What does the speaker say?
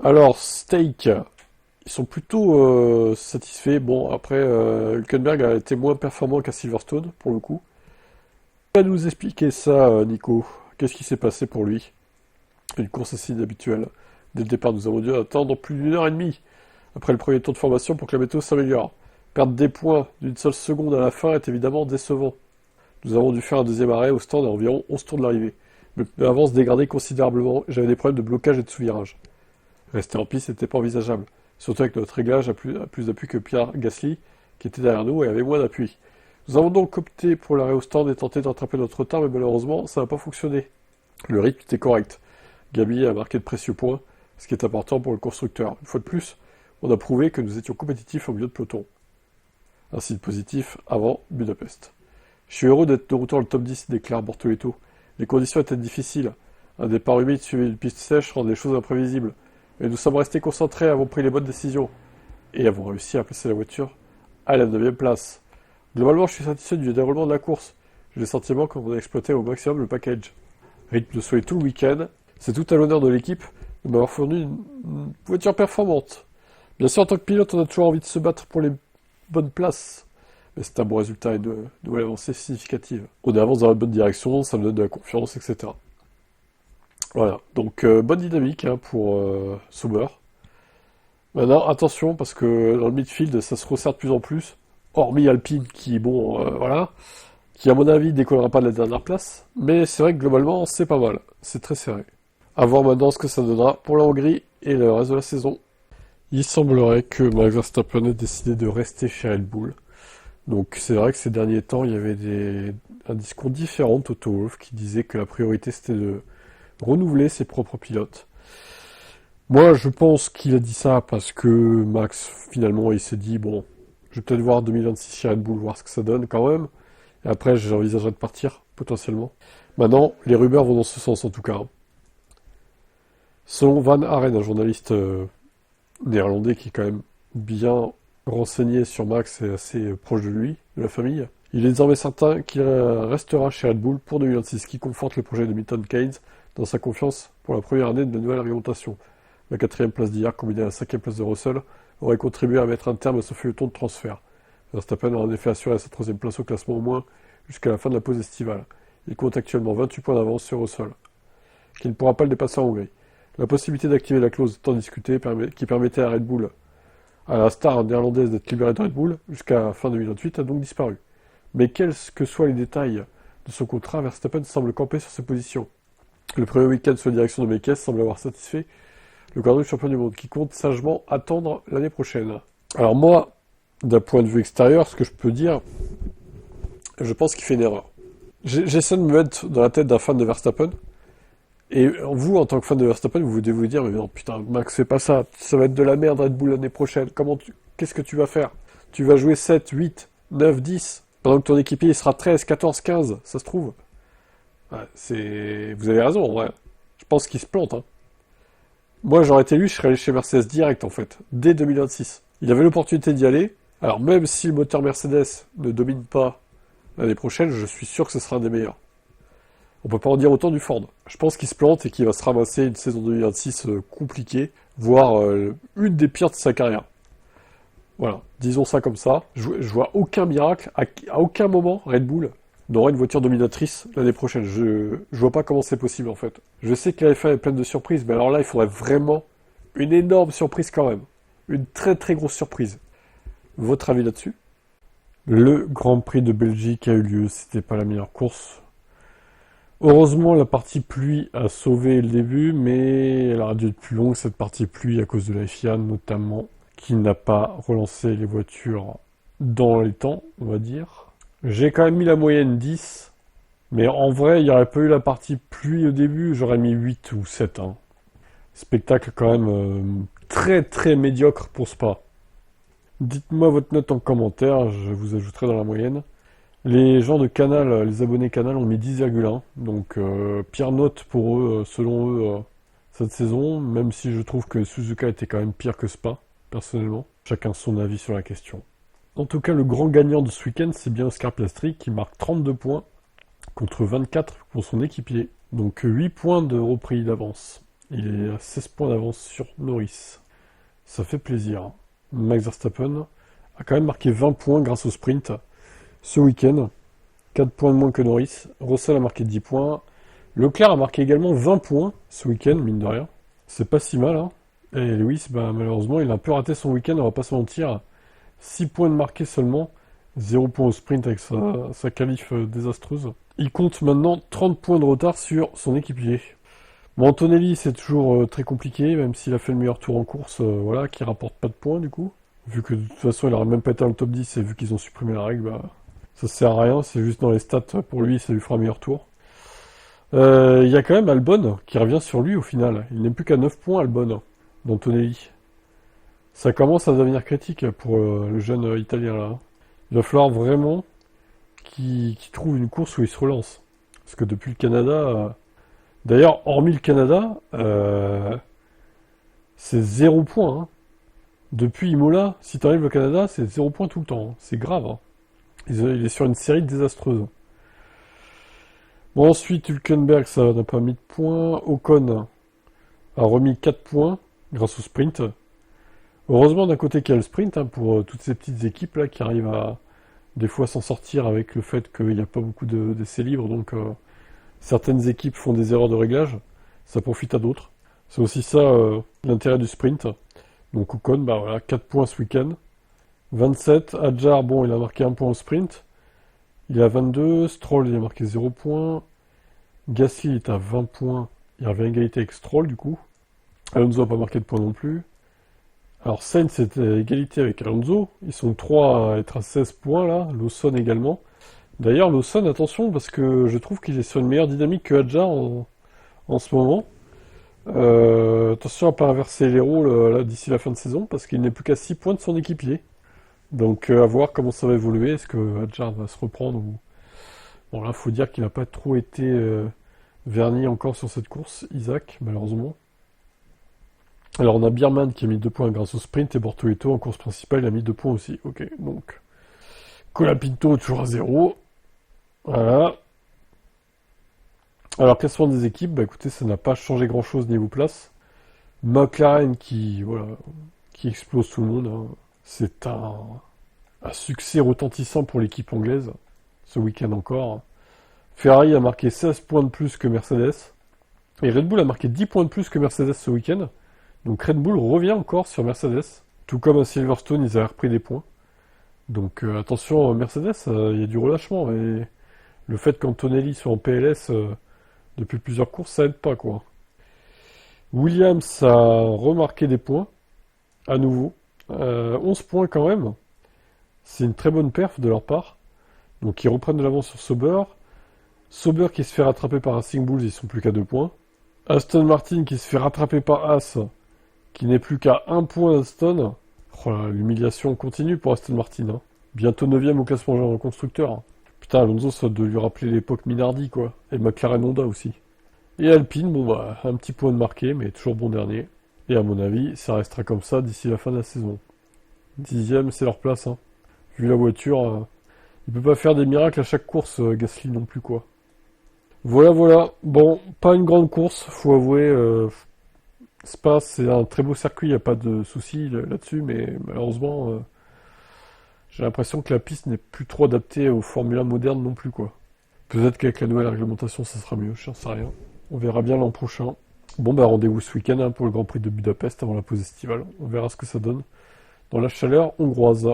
Alors, Steak, ils sont plutôt satisfaits. Bon, après, Hülkenberg a été moins performant qu'à Silverstone, pour le coup. Tu vas nous expliquer ça, Nico. Qu'est-ce qui s'est passé pour lui? Une course assez inhabituelle. Dès le départ, nous avons dû attendre plus d'une heure et demie après le premier tour de formation pour que la météo s'améliore. Perdre des points d'une seule seconde à la fin est évidemment décevant. Nous avons dû faire un deuxième arrêt au stand à environ 11 tours de l'arrivée. Le pneu avant se dégradait considérablement et j'avais des problèmes de blocage et de sous-virage. Rester en piste n'était pas envisageable, surtout avec notre réglage à plus d'appui que Pierre Gasly, qui était derrière nous et avait moins d'appui. Nous avons donc opté pour l'arrêt au stand et tenté de rattraper notre retard, mais malheureusement, ça n'a pas fonctionné. Le rythme était correct. Gabi a marqué de précieux points, ce qui est important pour le constructeur. Une fois de plus, on a prouvé que nous étions compétitifs au milieu de peloton. Un signe positif avant Budapest. Je suis heureux d'être de retour dans le top 10, déclare Bortoleto. Les conditions étaient difficiles. Un départ humide suivi d'une piste sèche rend les choses imprévisibles. Mais nous sommes restés concentrés, avons pris les bonnes décisions. Et avons réussi à placer la voiture à la 9e place. Globalement, je suis satisfait du déroulement de la course. J'ai le sentiment qu'on a exploité au maximum le package. Rythme de soleil tout le week-end. C'est tout à l'honneur de l'équipe de m'avoir fourni une voiture performante. Bien sûr, en tant que pilote, on a toujours envie de se battre pour les bonnes places. Mais c'est un bon résultat et une nouvelle avancée significative. On avance dans la bonne direction, ça me donne de la confiance, etc. Voilà, donc bonne dynamique hein, pour Sauber. Maintenant, attention, parce que dans le midfield, ça se resserre de plus en plus. Hormis Alpine, qui, bon, voilà, qui, à mon avis, décollera pas de la dernière place. Mais c'est vrai que globalement, c'est pas mal. C'est très serré. À voir maintenant ce que ça donnera pour la Hongrie et le reste de la saison. Il semblerait que Max Verstappen ait décidé de rester chez Red Bull. Donc c'est vrai que ces derniers temps, il y avait un discours différent de Toto Wolff qui disait que la priorité c'était de renouveler ses propres pilotes. Moi, je pense qu'il a dit ça parce que Max, finalement, il s'est dit, bon, je vais peut-être voir 2026 chez Red Bull, voir ce que ça donne quand même. Et après, j'envisagerais de partir, potentiellement. Maintenant, les rumeurs vont dans ce sens, en tout cas. Selon Van Haren, un journaliste néerlandais qui est quand même bien renseigné sur Max et assez proche de lui, de la famille, il est désormais certain qu'il restera chez Red Bull pour 2026, ce qui conforte le projet de Milton Keynes dans sa confiance pour la première année de la nouvelle réglementation. La 4e place d'hier, combinée à la 5e place de Russell, aurait contribué à mettre un terme à ce feuilleton de transfert. Verstappen a en effet assuré sa 3e place au classement au moins jusqu'à la fin de la pause estivale. Il compte actuellement 28 points d'avance sur Russell, qui ne pourra pas le dépasser en Hongrie. La possibilité d'activer la clause tant discutée qui permettait à Red Bull, à la star néerlandaise d'être libérée de Red Bull jusqu'à fin 2028 a donc disparu. Mais quels que soient les détails de son contrat, Verstappen semble camper sur ses positions. Le premier week-end sous la direction de Mekies semble avoir satisfait le quadruple champion du monde, qui compte sagement attendre l'année prochaine. Alors moi, d'un point de vue extérieur, ce que je peux dire, je pense qu'il fait une erreur. J'essaie de me mettre dans la tête d'un fan de Verstappen, et vous, en tant que fan de Verstappen, vous devez vous dire, mais non, putain, Max, fais pas ça, ça va être de la merde Red Bull l'année prochaine, qu'est-ce que tu vas faire? Tu vas jouer 7, 8, 9, 10, pendant que ton équipier il sera 13, 14, 15, ça se trouve. Ouais, vous avez raison, en vrai. Je pense qu'il se plante, hein. Moi, j'aurais été lui, je serais allé chez Mercedes direct, en fait, dès 2026. Il avait l'opportunité d'y aller, alors même si le moteur Mercedes ne domine pas l'année prochaine, je suis sûr que ce sera un des meilleurs. On peut pas en dire autant du Ford. Je pense qu'il se plante et qu'il va se ramasser une saison 2026 compliquée, voire une des pires de sa carrière. Voilà, disons ça comme ça. Je vois aucun miracle, à aucun moment Red Bull n'aura une voiture dominatrice l'année prochaine. Je vois pas comment c'est possible en fait. Je sais que la F1 est pleine de surprises, mais alors là, il faudrait vraiment une énorme surprise quand même. Une très très grosse surprise. Votre avis là-dessus? Le Grand Prix de Belgique a eu lieu, c'était pas la meilleure course. Heureusement, la partie pluie a sauvé le début, mais elle aurait dû être plus longue, cette partie pluie, à cause de la FIA notamment, qui n'a pas relancé les voitures dans les temps, on va dire. J'ai quand même mis la moyenne 10, mais en vrai, il n'y aurait pas eu la partie pluie au début, j'aurais mis 8 ou 7. Hein. Spectacle quand même très très médiocre pour Spa. Dites-moi votre note en commentaire, je vous ajouterai dans la moyenne. Les gens de Canal, les abonnés Canal ont mis 10,1, donc pire note pour eux, selon eux, cette saison, même si je trouve que Suzuka était quand même pire que Spa, personnellement. Chacun son avis sur la question. En tout cas, le grand gagnant de ce week-end, c'est bien Oscar Piastri, qui marque 32 points, contre 24 pour son équipier. Donc 8 points de repris d'avance. Il est à 16 points d'avance sur Norris. Ça fait plaisir. Max Verstappen a quand même marqué 20 points grâce au sprint ce week-end. 4 points de moins que Norris. Russell a marqué 10 points. Leclerc a marqué également 20 points ce week-end, mine de rien. C'est pas si mal, hein. Et Lewis, bah, malheureusement, il a un peu raté son week-end, on va pas se mentir. 6 points de marqués seulement. 0 points au sprint avec sa qualif désastreuse. Il compte maintenant 30 points de retard sur son équipier. Bon, Antonelli, c'est toujours très compliqué, même s'il a fait le meilleur tour en course, voilà, qui rapporte pas de points du coup. Vu que de toute façon, il aurait même pas été dans le top 10 et vu qu'ils ont supprimé la règle, bah, ça sert à rien, c'est juste dans les stats pour lui, ça lui fera un meilleur tour. Il y a quand même Albon qui revient sur lui au final. Il n'est plus qu'à 9 points, Albon, d'Antonelli. Ça commence à devenir critique pour le jeune Italien là. Il va falloir vraiment qu'il trouve une course où il se relance. Parce que depuis le Canada, d'ailleurs, hormis le Canada, c'est 0 points, hein. Depuis Imola, si tu arrives au Canada, c'est 0 points tout le temps, hein. C'est grave, hein. Il est sur une série désastreuse. Bon, ensuite, Hülkenberg, ça n'a pas mis de points. Ocon a remis 4 points grâce au sprint. Heureusement, d'un côté, qu'il y a le sprint, hein, pour toutes ces petites équipes là qui arrivent à des fois s'en sortir avec le fait qu'il n'y a pas beaucoup d'essais libres. Donc, certaines équipes font des erreurs de réglage. Ça profite à d'autres. C'est aussi ça l'intérêt du sprint. Donc Ocon, bah voilà, 4 points ce week-end. 27, Hadjar, bon, il a marqué 1 point au sprint. Il est à 22, Stroll, il a marqué 0 points. Gasly est à 20 points. Il revient à égalité avec Stroll, du coup. Alonso n'a pas marqué de points non plus. Alors Sainz est à égalité avec Alonso. Ils sont 3 à être à 16 points, là. Lawson également. D'ailleurs, Lawson, attention, parce que je trouve qu'il est sur une meilleure dynamique que Hadjar en ce moment. Attention à pas inverser les rôles là, d'ici la fin de saison, parce qu'il n'est plus qu'à 6 points de son équipier. Donc à voir comment ça va évoluer. Est-ce que Hadjar va se reprendre ou... Bon là, faut dire qu'il n'a pas trop été verni encore sur cette course, Isaac, malheureusement. Alors on a Bierman qui a mis 2 points grâce au sprint et Bortoleto en course principale il a mis 2 points aussi. Ok, donc Colapinto toujours à 0. Voilà. Alors classement des équipes, bah écoutez, ça n'a pas changé grand-chose niveau place. McLaren qui, voilà, qui explose tout le monde, hein. C'est un succès retentissant pour l'équipe anglaise, ce week-end encore. Ferrari a marqué 16 points de plus que Mercedes. Et Red Bull a marqué 10 points de plus que Mercedes ce week-end. Donc Red Bull revient encore sur Mercedes. Tout comme à Silverstone, ils avaient repris des points. Donc attention, Mercedes, il y a du relâchement. Et le fait qu'Antonelli soit en PLS depuis plusieurs courses, ça aide pas, quoi. Williams a remarqué des points, à nouveau. 11 points quand même. C'est une très bonne perf de leur part. Donc ils reprennent de l'avance sur Sauber. Sauber qui se fait rattraper par Racing Bulls, ils sont plus qu'à 2 points. Aston Martin qui se fait rattraper par As, qui n'est plus qu'à 1 point d'Aston. Oh là, l'humiliation continue pour Aston Martin, hein. Bientôt 9ème au classement constructeur, hein. Putain, Alonso, ça doit lui rappeler l'époque Minardi, quoi. Et McLaren Honda aussi. Et Alpine, bon bah, un petit point de marqué, mais toujours bon dernier. Et à mon avis, ça restera comme ça d'ici la fin de la saison. 10ème, c'est leur place, hein. Vu la voiture, il peut pas faire des miracles à chaque course, Gasly non plus, quoi. Voilà, voilà. Bon, pas une grande course, faut avouer. Spa, c'est un très beau circuit, il n'y a pas de souci là-dessus, mais malheureusement, j'ai l'impression que la piste n'est plus trop adaptée aux Formule 1 modernes non plus, quoi. Peut-être qu'avec la nouvelle réglementation, ça sera mieux, je n'en sais rien. On verra bien l'an prochain. Bon, bah rendez-vous ce week-end, hein, pour le Grand Prix de Budapest avant la pause estivale. On verra ce que ça donne dans la chaleur hongroise.